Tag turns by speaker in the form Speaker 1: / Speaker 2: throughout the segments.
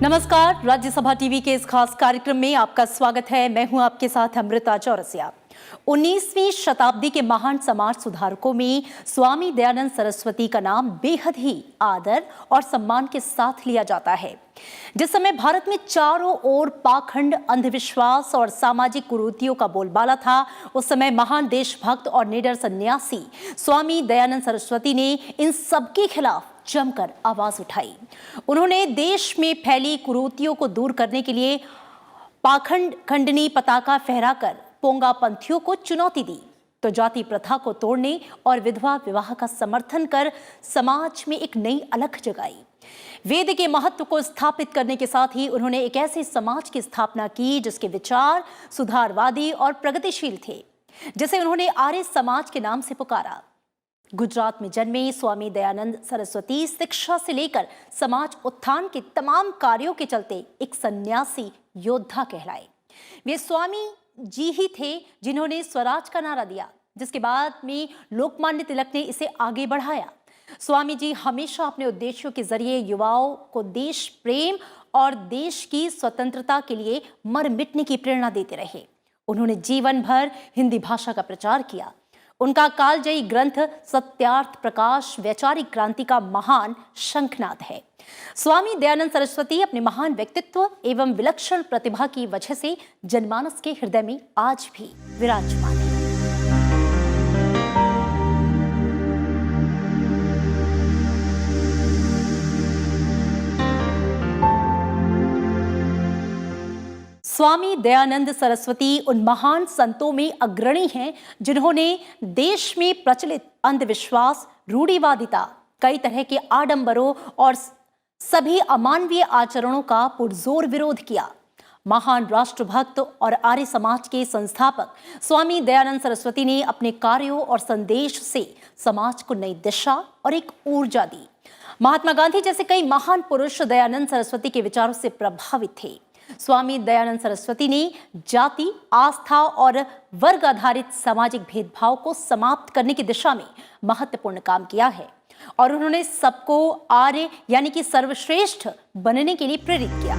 Speaker 1: नमस्कार, राज्यसभा टीवी के इस खास कार्यक्रम में आपका स्वागत है। मैं हूं आपके साथ अमृता चौरसिया। 19वीं शताब्दी के महान समाज सुधारकों में स्वामी दयानंद सरस्वती का नाम बेहद ही आदर और सम्मान के साथ लिया जाता है। जिस समय भारत में चारों ओर पाखंड, अंधविश्वास और सामाजिक कुरीतियों का बोलबाला था, उस समय महान देशभक्त और निडर सन्यासी स्वामी दयानंद सरस्वती ने इन सबके खिलाफ जमकर आवाज उठाई। उन्होंने देश में फैली कुरीतियों को दूर करने के लिए पाखंड खंडनी पताका फहराकर पोंगा पंथियों को चुनौती दी, तो जाति प्रथा को तोड़ने और विधवा विवाह का समर्थन कर समाज में एक नई अलख जगाई। वेद के महत्व को स्थापित करने के साथ ही उन्होंने एक ऐसे समाज की स्थापना की जिसके विचार सुधारवादी और प्रगतिशील थे, जिसे उन्होंने आर्य समाज के नाम से पुकारा। गुजरात में जन्मे स्वामी दयानंद सरस्वती शिक्षा से लेकर समाज उत्थान के तमाम कार्यों के चलते एक सन्यासी योद्धा कहलाए। वे स्वामी जी ही थे जिन्होंने स्वराज का नारा दिया, जिसके बाद में लोकमान्य तिलक ने इसे आगे बढ़ाया। स्वामी जी हमेशा अपने उद्देश्यों के जरिए युवाओं को देश प्रेम और देश की स्वतंत्रता के लिए मर मिटने की प्रेरणा देते रहे। उन्होंने जीवन भर हिंदी भाषा का प्रचार किया। उनका कालजयी ग्रंथ सत्यार्थ प्रकाश वैचारिक क्रांति का महान शंखनाद है। स्वामी दयानंद सरस्वती अपने महान व्यक्तित्व एवं विलक्षण प्रतिभा की वजह से जनमानस के हृदय में आज भी विराजमान है। स्वामी दयानंद सरस्वती उन महान संतों में अग्रणी हैं जिन्होंने देश में प्रचलित अंधविश्वास, रूढ़िवादिता, कई तरह के आडंबरों और सभी अमानवीय आचरणों का पुरजोर विरोध किया। महान राष्ट्रभक्त और आर्य समाज के संस्थापक स्वामी दयानंद सरस्वती ने अपने कार्यों और संदेश से समाज को नई दिशा और एक ऊर्जा दी। महात्मा गांधी जैसे कई महान पुरुष दयानंद सरस्वती के विचारों से प्रभावित थे। स्वामी दयानंद सरस्वती ने जाति, आस्था और वर्ग आधारित सामाजिक भेदभाव को समाप्त करने की दिशा में महत्वपूर्ण काम किया है और उन्होंने सबको आर्य यानी कि सर्वश्रेष्ठ बनने के लिए प्रेरित किया।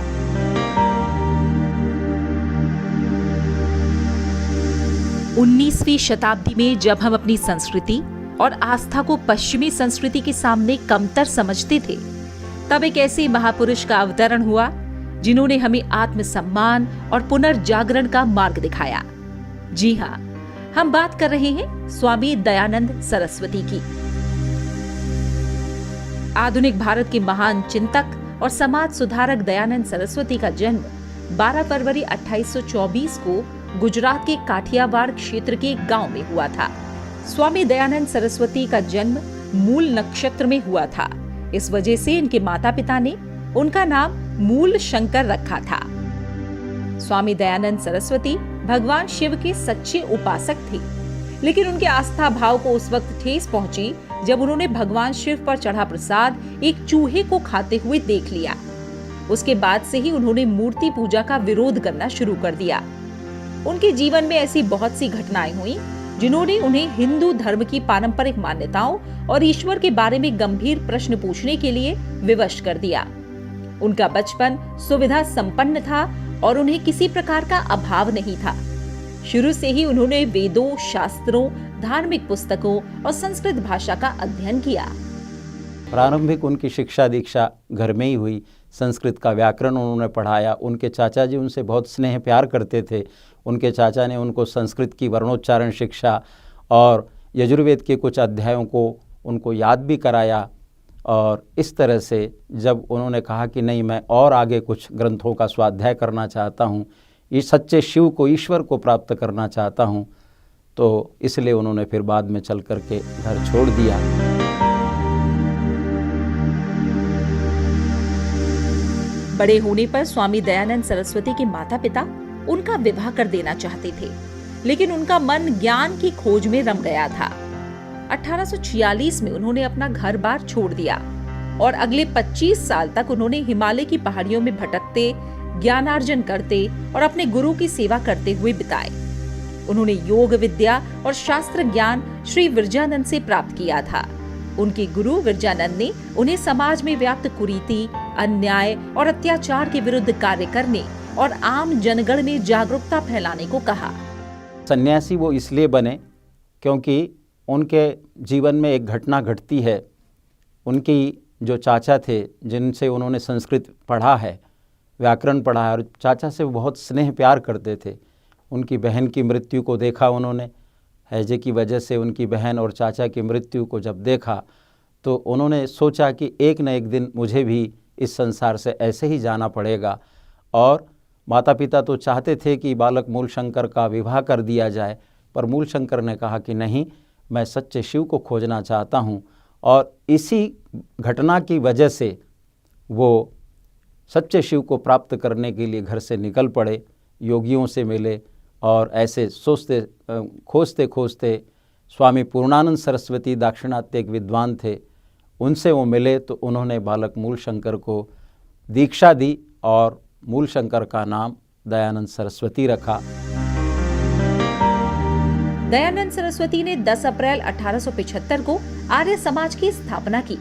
Speaker 2: उन्नीसवीं शताब्दी में जब हम अपनी संस्कृति और आस्था को पश्चिमी संस्कृति के सामने कमतर समझते थे, तब एक ऐसे महापुरुष का अवतरण हुआ जिन्होंने हमें आत्मसम्मान और पुनर्जागरण का मार्ग दिखाया। जी हाँ, हम बात कर रहे हैं स्वामी दयानंद सरस्वती की। आधुनिक भारत के महान चिंतक और समाज सुधारक दयानंद सरस्वती का जन्म 12 फरवरी 1824 को गुजरात के काठियावाड़ क्षेत्र के एक गांव में हुआ था। स्वामी दयानंद सरस्वती का जन्म मूल नक्षत्र में हुआ था। इस वजह से इनके माता पिता ने उनका नाम मूल शंकर रखा था। स्वामी दयानंद सरस्वती भगवान शिव के सच्चे उपासक थे, लेकिन उनके आस्था भाव को उस वक्त ठेस पहुंची जब उन्होंने भगवान शिव पर चढ़ा प्रसाद एक चूहे को खाते हुए देख लिया। उसके बाद से ही उन्होंने मूर्ति पूजा का विरोध करना शुरू कर दिया। उनके जीवन में ऐसी बहुत सी घटनाएं हुई जिन्होंने उन्हें हिंदू धर्म की पारंपरिक मान्यताओं और ईश्वर के बारे में गंभीर प्रश्न पूछने के लिए विवश कर दिया। उनका बचपन सुविधा संपन्न था और उन्हें किसी प्रकार का अभाव नहीं था। शुरू से ही उन्होंने वेदों, शास्त्रों, धार्मिक पुस्तकों और संस्कृत भाषा का अध्ययन किया।
Speaker 3: प्रारंभिक उनकी शिक्षा दीक्षा घर में ही हुई। संस्कृत का व्याकरण उन्होंने पढ़ाया। उनके चाचा जी उनसे बहुत स्नेह प्यार करते थे। उनके चाचा ने उनको संस्कृत की वर्णोच्चारण शिक्षा और यजुर्वेद के कुछ अध्यायों को उनको याद भी कराया। और इस तरह से जब उन्होंने कहा कि नहीं, मैं और आगे कुछ ग्रंथों का स्वाध्याय करना चाहता हूँ, इस सच्चे शिव को, ईश्वर को प्राप्त करना चाहता हूँ, तो इसलिए उन्होंने फिर बाद में चल कर के घर छोड़ दिया।
Speaker 2: बड़े होने पर स्वामी दयानंद सरस्वती के माता पिता उनका विवाह कर देना चाहते थे, लेकिन उनका मन ज्ञान की खोज में रम गया था। 1846 में उन्होंने अपना घर बार छोड़ दिया और अगले 25 साल तक उन्होंने हिमालय की पहाड़ियों में भटकते, ज्ञानार्जन करते और अपने गुरु की सेवा करते हुए बिताए। उन्होंने योग विद्या और शास्त्र ज्ञान श्री विरजानंद से प्राप्त किया था। उनके गुरु विरजानंद ने उन्हें समाज में व्याप्त कुरीति, अन्याय और अत्याचार के विरुद्ध कार्य करने और आम जनगण में जागरूकता फैलाने को कहा।
Speaker 3: सन्यासी वो इसलिए बने क्योंकि उनके जीवन में एक घटना घटती है। उनकी जो चाचा थे, जिनसे उन्होंने संस्कृत पढ़ा है, व्याकरण पढ़ा है, और चाचा से वो बहुत स्नेह प्यार करते थे। उनकी बहन की मृत्यु को देखा उन्होंने, हैजे की वजह से उनकी बहन और चाचा की मृत्यु को जब देखा तो उन्होंने सोचा कि एक न एक दिन मुझे भी इस संसार से ऐसे ही जाना पड़ेगा। और माता पिता तो चाहते थे कि बालक मूलशंकर का विवाह कर दिया जाए, पर मूलशंकर ने कहा कि नहीं, मैं सच्चे शिव को खोजना चाहता हूँ। और इसी घटना की वजह से वो सच्चे शिव को प्राप्त करने के लिए घर से निकल पड़े, योगियों से मिले, और ऐसे सोचते खोजते खोजते स्वामी पूर्णानंद सरस्वती दाक्षिणात्य एक विद्वान थे, उनसे वो मिले तो उन्होंने बालक मूलशंकर को दीक्षा दी और मूलशंकर का नाम दयानंद सरस्वती रखा।
Speaker 2: दयानंद सरस्वती ने 10 अप्रैल 1875 को आर्य समाज की स्थापना की।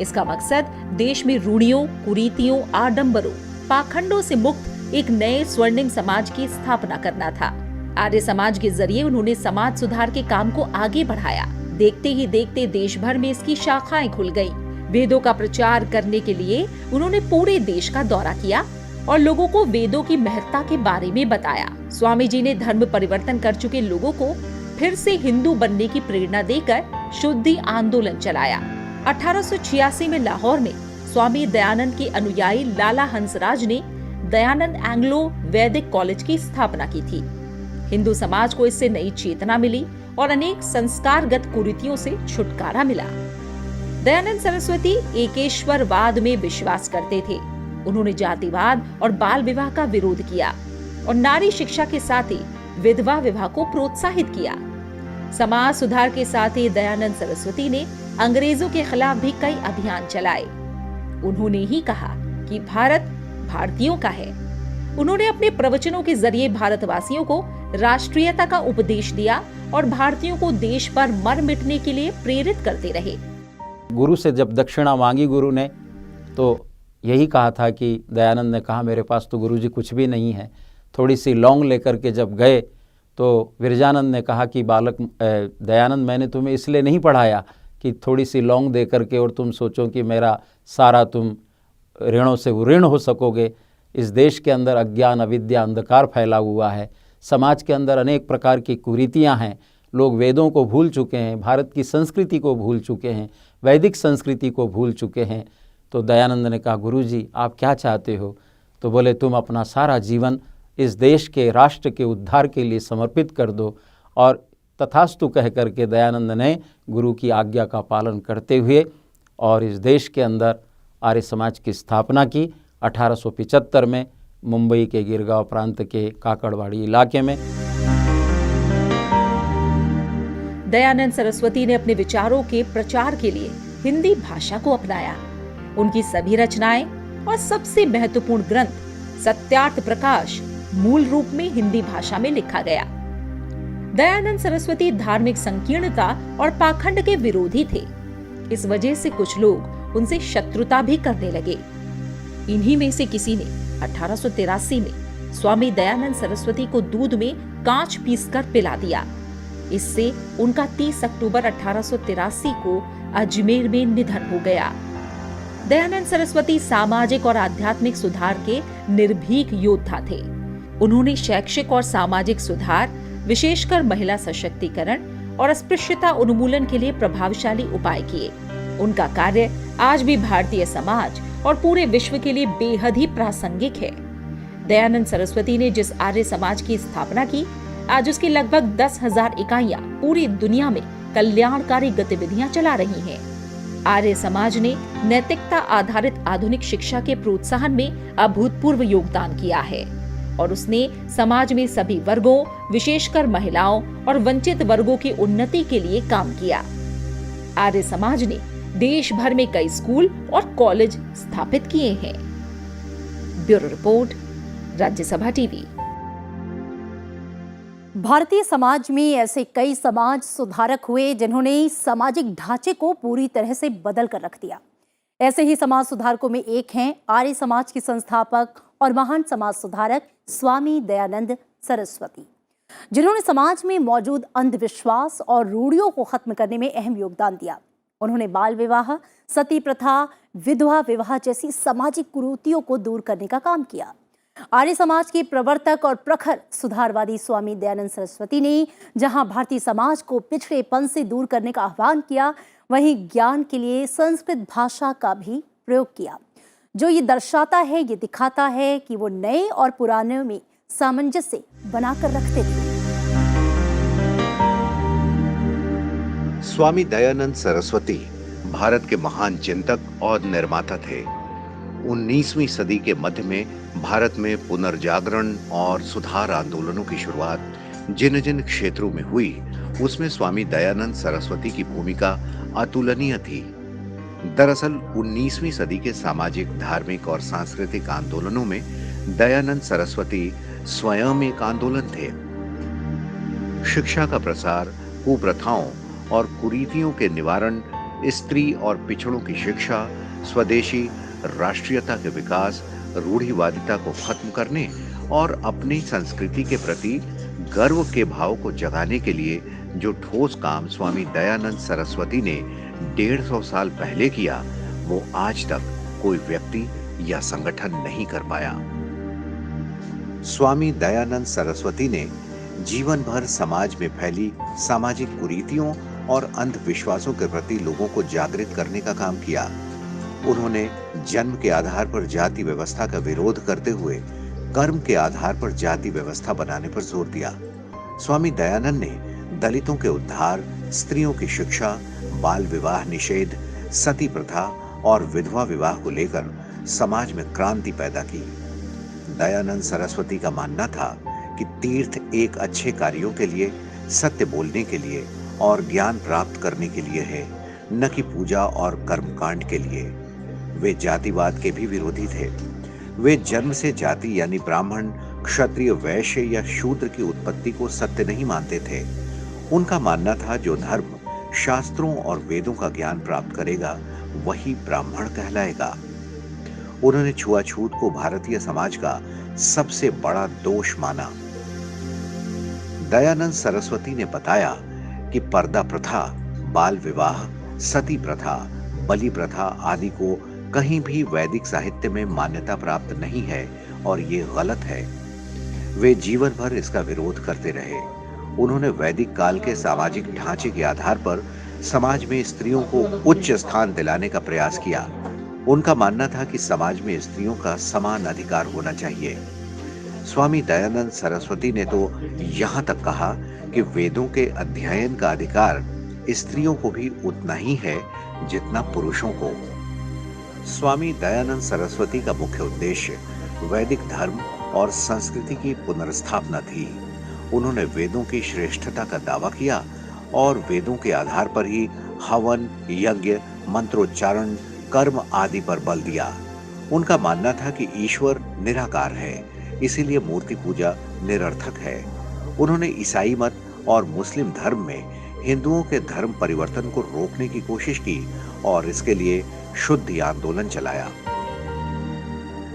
Speaker 2: इसका मकसद देश में रूढ़ियों, कुरीतियों, आडंबरों, पाखंडों से मुक्त एक नए स्वर्णिम समाज की स्थापना करना था। आर्य समाज के जरिए उन्होंने समाज सुधार के काम को आगे बढ़ाया। देखते ही देखते देश भर में इसकी शाखाएं खुल गईं। वेदों का प्रचार करने के लिए उन्होंने पूरे देश का दौरा किया और लोगों को वेदों की महत्ता के बारे में बताया। स्वामी जी ने धर्म परिवर्तन कर चुके लोगों को फिर से हिंदू बनने की प्रेरणा देकर शुद्धि आंदोलन चलाया। 1886 में लाहौर में स्वामी दयानंद के अनुयायी लाला हंसराज ने दयानंद एंग्लो वैदिक कॉलेज की स्थापना की थी। हिंदू समाज को इससे नई चेतना मिली और अनेक संस्कारगत कुरीतियों से छुटकारा मिला। दयानंद सरस्वती एकेश्वरवाद में विश्वास करते थे। उन्होंने जातिवाद और बाल विवाह का विरोध किया और नारी शिक्षा के साथ ही विधवा विवाह को प्रोत्साहित किया। समाज सुधार के साथ ही दयानंद सरस्वती ने अंग्रेजों के खिलाफ भी कई अभियान चलाए। उन्होंने ही कहा कि भारत भारतीयों का है। उन्होंने अपने प्रवचनों के जरिए भारतवासियों को राष्ट्रीयता का उपदेश दिया और भारतीयों को देश पर मर मिटने के लिए प्रेरित करते रहे।
Speaker 3: गुरु से जब दक्षिणा मांगी गुरु ने, तो यही कहा था कि दयानंद ने कहा मेरे पास तो गुरुजी कुछ भी नहीं है। थोड़ी सी लौंग लेकर के जब गए तो विरजानंद ने कहा कि बालक दयानंद, मैंने तुम्हें इसलिए नहीं पढ़ाया कि थोड़ी सी लौंग दे करके और तुम सोचो कि मेरा सारा तुम ऋणों से ऋण हो सकोगे। इस देश के अंदर अज्ञान, अविद्या, अंधकार फैला हुआ है। समाज के अंदर अनेक प्रकार की कुरीतियां हैं। लोग वेदों को भूल चुके हैं, भारत की संस्कृति को भूल चुके हैं, वैदिक संस्कृति को भूल चुके हैं। तो दयानंद ने कहा गुरुजी आप क्या चाहते हो? तो बोले तुम अपना सारा जीवन इस देश के, राष्ट्र के उद्धार के लिए समर्पित कर दो। और तथास्तु कह करके दयानंद ने गुरु की आज्ञा का पालन करते हुए और इस देश के अंदर आर्य समाज की स्थापना की। 1875 में मुंबई के गिरगांव प्रांत के काकड़वाड़ी इलाके में।
Speaker 2: दयानंद सरस्वती ने अपने विचारों के प्रचार के लिए हिंदी भाषा को अपनाया। उनकी सभी रचनाएं और सबसे महत्वपूर्ण ग्रंथ सत्यार्थ प्रकाश मूल रूप में हिंदी भाषा में लिखा गया। दयानंद सरस्वती धार्मिक संकीर्णता और पाखंड के विरोधी थे। इस वजह से कुछ लोग उनसे शत्रुता भी करने लगे। इन्हीं में से किसी ने 1883 में स्वामी दयानंद सरस्वती को दूध में कांच पीसकर पिला दिया। इससे उनका 30 अक्टूबर 1883 को अजमेर में निधन हो गया। दयानंद सरस्वती सामाजिक और आध्यात्मिक सुधार के निर्भीक योद्धा थे। उन्होंने शैक्षिक और सामाजिक सुधार, विशेषकर महिला सशक्तिकरण और अस्पृश्यता उन्मूलन के लिए प्रभावशाली उपाय किए। उनका कार्य आज भी भारतीय समाज और पूरे विश्व के लिए बेहद ही प्रासंगिक है। दयानंद सरस्वती ने जिस आर्य समाज की स्थापना की, आज उसकी लगभग 10,000 इकाइयां पूरी दुनिया में कल्याणकारी गतिविधियां चला रही हैं। आर्य समाज ने नैतिकता आधारित आधुनिक शिक्षा के प्रोत्साहन में अभूतपूर्व योगदान किया है और उसने समाज में सभी वर्गों, विशेषकर महिलाओं और वंचित वर्गों की उन्नति के लिए काम किया। आर्य समाज ने देश भर में कई स्कूल और कॉलेज स्थापित किए हैं। Bureau report, Rajya Sabha TV.
Speaker 1: Bharatiya Samaj में ऐसे कई समाज सुधारक हुए जिन्होंने सामाजिक ढांचे को पूरी तरह से बदल कर रख दिया। ऐसे ही समाज सुधारकों में एक हैं आर्य समाज के संस्थापक और महान समाज सुधारक स्वामी दयानंद सरस्वती, जिन्होंने समाज में मौजूद अंधविश्वास और रूढ़ियों को खत्म करने में अहम योगदान दिया। उन्होंने बाल विवाह, सती प्रथा, विधवा विवाह जैसी सामाजिक कुरीतियों को दूर करने का काम किया। आर्य समाज के प्रवर्तक और प्रखर सुधारवादी स्वामी दयानंद सरस्वती ने जहां भारतीय समाज को पिछड़ेपन से दूर करने का आह्वान किया, वहीं ज्ञान के लिए संस्कृत भाषा का भी प्रयोग किया, जो ये दर्शाता है, ये दिखाता है कि वो नए और पुराने में सामंजस्य बनाकर रखते थे।
Speaker 4: स्वामी दयानंद सरस्वती भारत के महान चिंतक और निर्माता थे। 19वीं सदी के मध्य में भारत में पुनर्जागरण और सुधार आंदोलनों की शुरुआत जिन जिन क्षेत्रों में हुई, उसमें स्वामी दयानंद सरस्वती की भूमिका अतुलनीय थी। दरअसल 19वीं सदी के सामाजिक, धार्मिक और सांस्कृतिक आंदोलनों में दयानंद सरस्वती स्वयं एक आंदोलन थे। शिक्षा का प्रसार, कुप्रथाओं और कुरीतियों के निवारण, स्त्री और पिछड़ों की शिक्षा, स्वदेशी राष्ट्रीयता के विकास, रूढ़िवादिता को खत्म करने और अपनी संस्कृति के प्रति गर्व के भाव को जगाने के लिए जो ठोस काम स्वामी दयानंद सरस्वती ने 150 साल पहले किया, वो आज तक कोई व्यक्ति या संगठन नहीं कर पाया। स्वामी दयानंद सरस्वती ने जीवन भर समाज में फैली सामाजिक कुरीतियों और अंधविश्वासों के प्रति लोगों को जागृत करने का काम किया। उन्होंने जन्म के आधार पर जाति व्यवस्था का विरोध करते हुए कर्म के आधार पर जाति व्यवस्था बनाने पर जोर दिया। स्वामी दयानंद ने दलितों के उद्धार, स्त्रियों की शिक्षा, बाल विवाह निषेध, सती प्रथा और विधवा विवाह को लेकर समाज में क्रांति पैदा की। दयानंद सरस्वती का मानना था कि तीर्थ एक अच्छे कार्यों के लिए, सत्य बोलने के लिए और ज्ञान प्राप्त करने के लिए है, न कि पूजा और कर्मकांड के लिए। वे जातिवाद के भी विरोधी थे। वे जन्म से जाति यानी ब्राह्मण, क्षत्रिय, वैश्य या शूद्र की उत्पत्ति को सत्य नहीं मानते थे। उनका मानना था जो धर्म, शास्त्रों और वेदों का ज्ञान प्राप्त करेगा वही ब्राह्मण कहलाएगा। उन्होंने छुआछूत को भारतीय समाज का सबसे बड़ा दोष माना। दयानंद सरस्वती ने बताया कि पर्दा प्रथा, बाल विवाह, सती प्रथा, बलि प्रथा आदि को कहीं भी वैदिक साहित्य में मान्यता प्राप्त नहीं है और ये गलत है। वे जीवन भर इसका विरोध करते रहे। उन्होंने वैदिक काल के सामाजिक ढांचे के आधार पर समाज में स्त्रियों को उच्च स्थान दिलाने का प्रयास किया। उनका मानना था कि समाज में स्त्रियों का समान अधिकार होना चाहिए। स्वामी दयानंद सरस्वती ने तो यहाँ तक कहा कि वेदों के अध्ययन का अधिकार स्त्रियों को भी उतना ही है जितना पुरुषों को। स्वामी दयानंद सरस्वती का मुख्य उद्देश्य वैदिक धर्म और संस्कृति की पुनर्स्थापना थी। उन्होंने वेदों की श्रेष्ठता का दावा किया और वेदों के आधार पर ही हवन, यज्ञ, मंत्रोच्चारण, कर्म आदि पर बल दिया। उनका मानना था कि ईश्वर निराकार है, इसीलिए मूर्ति पूजा निरर्थक है। उन्होंने ईसाई मत और मुस्लिम धर्म में हिंदुओं के धर्म परिवर्तन को रोकने की कोशिश की और इसके लिए शुद्धि आंदोलन चलाया।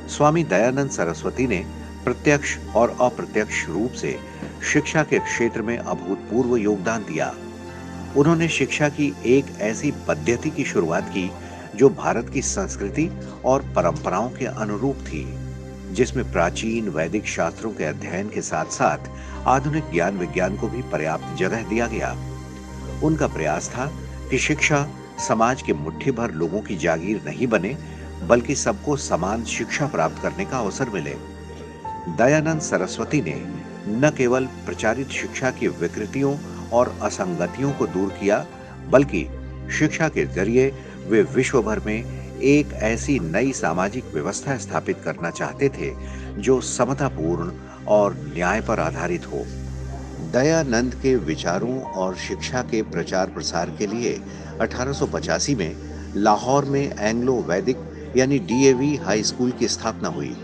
Speaker 4: स्वामी दयानंद सरस्वती ने प्रत्यक्ष और अप्रत्यक्ष रूप से शिक्षा के क्षेत्र में अभूतपूर्व योगदान दिया। उन्होंने शिक्षा की एक ऐसी पद्धति की शुरुआत की जो भारत की संस्कृति और परंपराओं के अनुरूप थी, जिसमें प्राचीन वैदिक शास्त्रों के अध्ययन के साथ साथ आधुनिक ज्ञान विज्ञान को भी पर्याप्त जगह दिया गया। उनका प्रयास था कि शिक्षा समाज के मुट्ठी भर लोगों की जागीर नहीं बने, बल्कि सबको समान शिक्षा प्राप्त करने का अवसर मिले। दयानंद सरस्वती ने न केवल प्रचारित शिक्षा की विकृतियों और असंगतियों को दूर किया, बल्कि शिक्षा के जरिए वे विश्व भर में एक ऐसी नई सामाजिक व्यवस्था स्थापित करना चाहते थे जो समतापूर्ण और न्याय पर आधारित हो। दयानंद के विचारों और शिक्षा के प्रचार प्रसार के लिए 1885 में लाहौर में एंग्लो वैदिक यानी डीएवी हाई स्कूल की स्थापना हुई।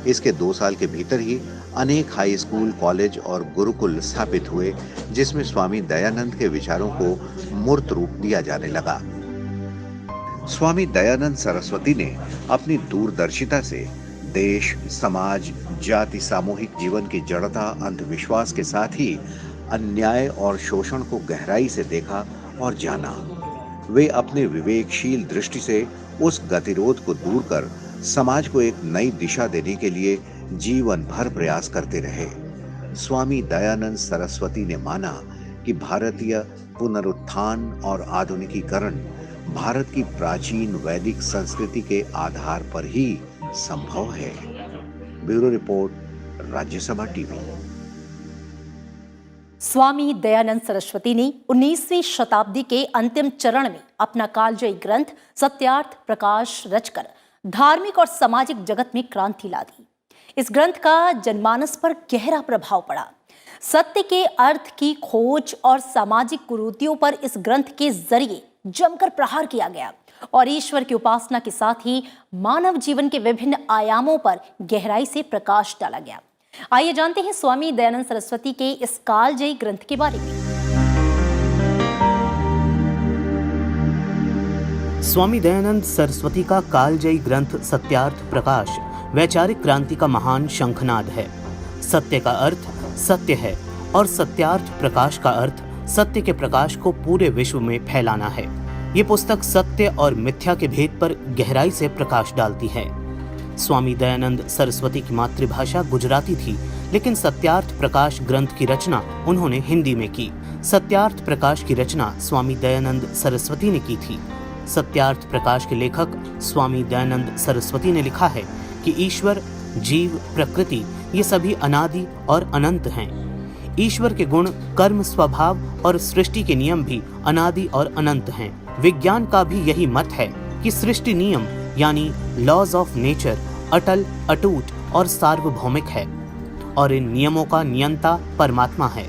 Speaker 4: इसके 2 साल के भीतर ही अनेक हाई स्कूल, कॉलेज और गुरुकुल स्थापित हुए, जिसमें स्वामी दयानंद के विचारों को मूर्त रूप दिया जाने लगा। स्वामी दयानंद सरस्वती ने अपनी दूरदर्शिता से देश, समाज, जाति, सामूहिक जीवन की जड़ता, अंधविश्वास के साथ ही अन्याय और शोषण को गहराई से देखा और जाना। वे अपने विवेकशील दृष्टि से उस गतिरोध को दूर कर समाज को एक नई दिशा देने के लिए जीवन भर प्रयास करते रहे। स्वामी दयानंद सरस्वती ने माना कि भारतीय पुनरुत्थान और आधुनिकीकरण भारत की प्राचीन वैदिक संस्कृति के आधार पर ही संभव है। Bureau report, Rajya Sabha TV.
Speaker 1: Swami Dayanand Saraswati ने 19वीं शताब्दी के अंतिम चरण में अपना कालजयी ग्रंथ सत्यार्थ प्रकाश रचकर धार्मिक और सामाजिक जगत में क्रांति ला दी। इस ग्रंथ का जनमानस पर गहरा प्रभाव पड़ा। सत्य के अर्थ की खोज और सामाजिक कुरीतियों पर इस ग्रंथ के जरिए जमकर प्रहार किया गया और ईश्वर की उपासना के साथ ही मानव जीवन के विभिन्न आयामों पर गहराई से प्रकाश डाला गया। आइए जानते हैं स्वामी दयानंद सरस्वती के इस कालजयी ग्रंथ के बारे में।
Speaker 5: स्वामी दयानंद सरस्वती का कालजयी ग्रंथ सत्यार्थ प्रकाश वैचारिक क्रांति का महान शंखनाद है। सत्य का अर्थ सत्य है और सत्यार्थ प्रकाश का अर्थ सत्य के प्रकाश को पूरे विश्व में फैलाना है। ये पुस्तक सत्य और मिथ्या के भेद पर गहराई से प्रकाश डालती है। स्वामी दयानंद सरस्वती की मातृभाषा गुजराती थी, लेकिन सत्यार्थ प्रकाश ग्रंथ की रचना उन्होंने हिंदी में की। सत्यार्थ प्रकाश की रचना स्वामी दयानंद सरस्वती ने की थी। सत्यार्थ प्रकाश के लेखक स्वामी दयानंद सरस्वती ने लिखा है कि ईश्वर, जीव, प्रकृति ये सभी अनादि और अनंत हैं। ईश्वर के गुण, कर्म, स्वभाव और सृष्टि के नियम भी अनादि और अनंत हैं। विज्ञान का भी यही मत है कि सृष्टि नियम यानी लॉज ऑफ नेचर अटल, अटूट और सार्वभौमिक है और इन नियमों का नियंता परमात्मा है।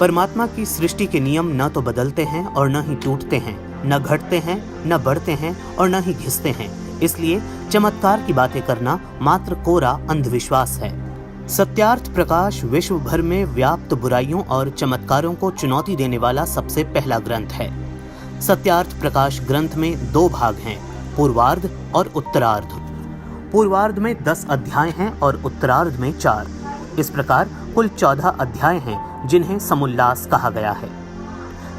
Speaker 5: परमात्मा की सृष्टि के नियम न तो बदलते हैं और न ही टूटते हैं, न घटते हैं, न बढ़ते हैं और न ही घिसते हैं। इसलिए चमत्कार की बातें करना मात्र कोरा अंधविश्वास है। सत्यार्थ प्रकाश विश्व भर में व्याप्त बुराइयों और चमत्कारों को चुनौती देने वाला सबसे पहला ग्रंथ है। सत्यार्थ प्रकाश ग्रंथ में 2 भाग हैं, पूर्वार्ध और उत्तरार्ध। पूर्वार्ध में 10 अध्याय हैं और उत्तरार्ध में 4। इस प्रकार कुल 14 अध्याय हैं जिन्हें समुल्लास कहा गया है।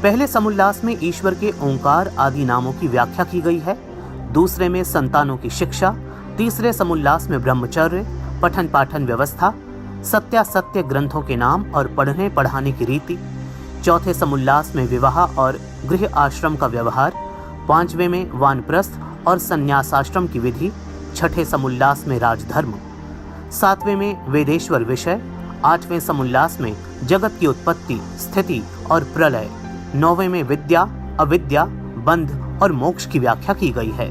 Speaker 5: पहले समुल्लास में ईश्वर के ओंकार आदि नामों की व्याख्या की गई है। दूसरे में संतानों की शिक्षा, तीसरे समुल्लास में ब्रह्मचर्य, पठन पाठन व्यवस्था, सत्यासत्य ग्रंथों के नाम और पढ़ने पढ़ाने की रीति, चौथे समुल्लास में विवाह और गृह आश्रम का व्यवहार, 5वें में वानप्रस्थ और संन्यासाश्रम की विधि, छठे समुल्लास में राजधर्म, 7वें में वेदेश्वर विषय, 8वें समुल्लास में जगत की उत्पत्ति, स्थिति और प्रलय, 9वें में विद्या, अविद्या, बंध और मोक्ष की व्याख्या की गई है।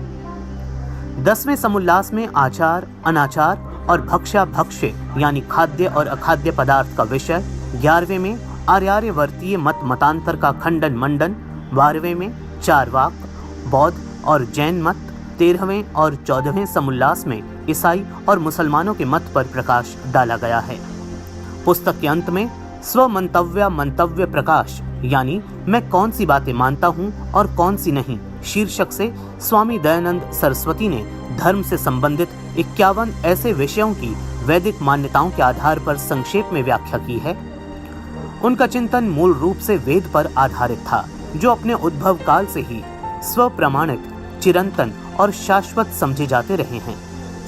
Speaker 5: 10वें समुल्लास में आचार, अनाचार और भक्ष्या भक्ष्य यानी खाद्य और अखाद्य पदार्थ का विषय, 11वें में आर्यावर्तीय मत मतांतर का खंडन मंडन, 12वें में चारवाक, बौद्ध और जैन मत, 13वें और 14वें समुल्लास में ईसाई और मुसलमानों के मत पर प्रकाश डाला गया है। पुस्तक के अंत में स्वमंतव्य मंतव्य प्रकाश यानी मैं कौन सी बातें मानता हूँ और कौन सी नहीं शीर्षक से स्वामी दयानंद सरस्वती ने धर्म से संबंधित 51 ऐसे विषयों की वैदिक मान्यताओं के आधार पर संक्षेप में व्याख्या की है। उनका चिंतन मूल रूप से वेद पर आधारित था, जो अपने उद्भव काल से ही स्वप्रमाणित, चिरंतन और शाश्वत समझे जाते रहे हैं।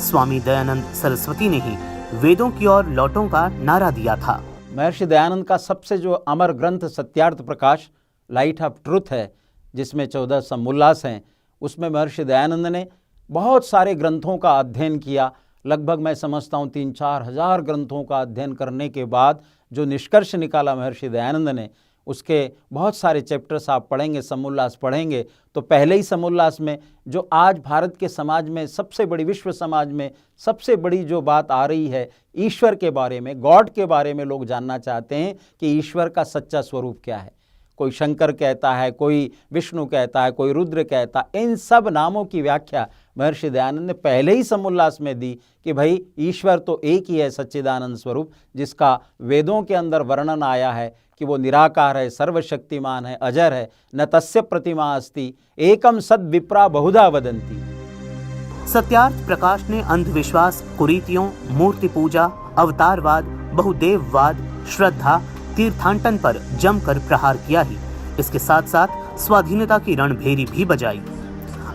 Speaker 5: स्वामी दयानंद सरस्वती ने ही वेदों की ओर लौटों का नारा दिया था।
Speaker 3: महर्षि दयानंद का सबसे जो अमर ग्रंथ Satyarth Prakash, light of truth है, जिसमें 14 समुल्लास हैं, उसमें महर्षि दयानंद ने बहुत सारे ग्रंथों का अध्ययन किया। लगभग मैं समझता हूँ 3-4 हज़ार ग्रंथों का अध्ययन करने के बाद जो निष्कर्ष निकाला महर्षि दयानंद ने, उसके बहुत सारे चैप्टर्स आप पढ़ेंगे, समुल्लास पढ़ेंगे तो पहले ही समुल्लास में जो आज भारत के समाज में सबसे बड़ी, विश्व समाज में सबसे बड़ी जो बात आ रही है, ईश्वर के बारे में, गॉड के बारे में लोग जानना चाहते हैं कि ईश्वर का सच्चा स्वरूप क्या है। कोई शंकर कहता है, कोई विष्णु कहता है, कोई रुद्र कहता है। इन सब नामों की व्याख्या महर्षि दयानंद ने पहले ही समोल्लास में दी कि भाई ईश्वर तो एक ही है, सच्चिदानंद स्वरूप, जिसका वेदों के अंदर वर्णन आया है कि वो निराकार है, सर्वशक्तिमान है, अजर है, न तस्य प्रतिमा अस्ति, एकम सद विप्रा बहुधा वदंती।
Speaker 5: सत्यार्थ प्रकाश ने अंधविश्वास, कुरीतियों, मूर्ति पूजा, अवतारवाद, बहुदेववाद, श्रद्धा, तीर्थाटन पर जमकर प्रहार किया ही, इसके साथ साथ स्वाधीनता की रणभेरी भी बजाई।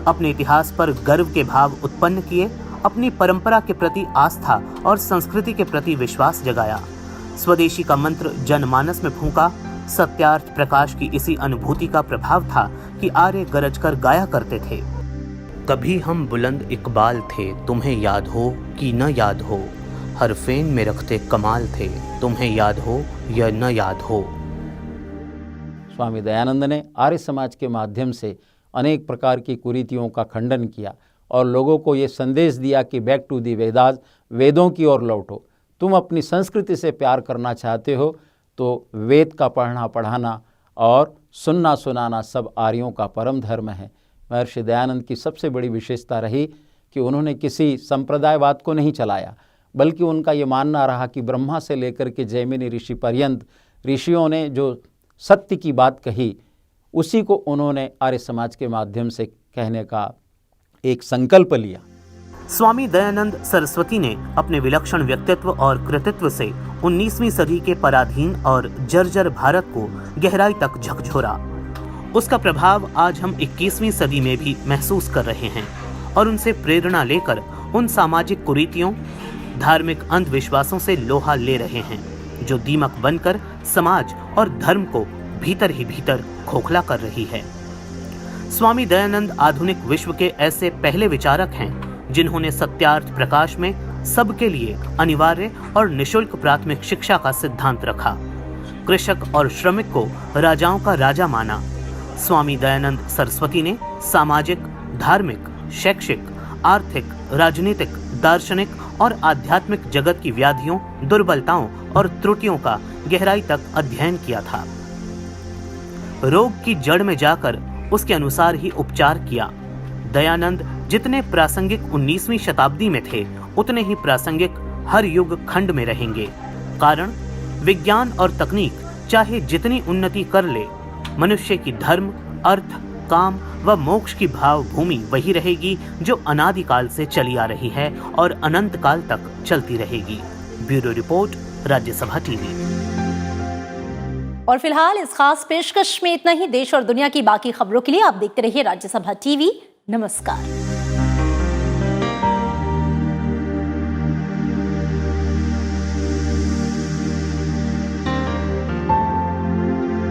Speaker 5: अपने इतिहास पर गर्व के भाव उत्पन्न किए, अपनी परंपरा के प्रति आस्था और संस्कृति के प्रति विश्वास जगाया। स्वदेशी का मंत्र जनमानस में फूंका। सत्यार्थ प्रकाश की इसी अनुभूति का प्रभाव था कि आर्य गरज कर गाया करते थे, कभी हम बुलंद इकबाल थे, तुम्हें याद हो कि न याद हो, हर फेन में रखते कमाल थे, तुम्हें याद हो या न याद हो।
Speaker 3: स्वामी दयानंद ने आर्य समाज के माध्यम से अनेक प्रकार की कुरीतियों का खंडन किया और लोगों को ये संदेश दिया कि बैक टू दी वेदास, वेदों की ओर लौटो। तुम अपनी संस्कृति से प्यार करना चाहते हो तो वेद का पढ़ना पढ़ाना और सुनना सुनाना सब आर्यों का परम धर्म है। महर्षि दयानंद की सबसे बड़ी विशेषता रही कि उन्होंने किसी संप्रदायवाद को नहीं चलाया, बल्कि उनका ये मानना रहा कि ब्रह्मा से लेकर के जैमिनी ऋषि पर्यंत ऋषियों ने जो सत्य की बात कही, उसी को उन्होंने आर्य समाज के माध्यम से कहने का एक संकल्प लिया।
Speaker 5: स्वामी दयानंद सरस्वती ने अपने विलक्षण व्यक्तित्व और कृतित्व से 19वीं सदी के पराधीन और जर्जर भारत को गहराई तक झकझोरा। उसका प्रभाव आज हम 21वीं सदी में भी महसूस कर रहे हैं और उनसे प्रेरणा लेकर उन सामाजिक कुरीतियों, धार्मिक अंधविश्वासों से लोहा ले रहे हैं जो दीमक बनकर समाज और धर्म को भीतर ही भीतर खोखला कर रही है। स्वामी दयानंद आधुनिक विश्व के ऐसे पहले विचारक हैं जिन्होंने सत्यार्थ प्रकाश में सबके लिए अनिवार्य और निशुल्क प्राथमिक शिक्षा का सिद्धांत रखा। कृषक और श्रमिक को राजाओं का राजा माना। स्वामी दयानंद सरस्वती ने सामाजिक, धार्मिक, शैक्षिक, आर्थिक, राजनीतिक, दार्शनिक और आध्यात्मिक जगत की व्याधियों, दुर्बलताओं और त्रुटियों का गहराई तक अध्ययन किया था। रोग की जड़ में जाकर उसके अनुसार ही उपचार किया। दयानंद जितने प्रासंगिक 19वीं शताब्दी में थे, उतने ही प्रासंगिक हर युग खंड में रहेंगे। कारण विज्ञान और तकनीक चाहे जितनी उन्नति कर ले, मनुष्य की धर्म, अर्थ, काम व मोक्ष की भाव भूमि वही रहेगी जो अनादिकाल से चली आ रही है और अनंत काल तक चलती रहेगी। Bureau report, Rajya Sabha TV.
Speaker 1: और फिलहाल इस खास पेशकश में इतना ही। देश और दुनिया की बाकी खबरों के लिए आप देखते रहिए राज्यसभा टीवी। नमस्कार।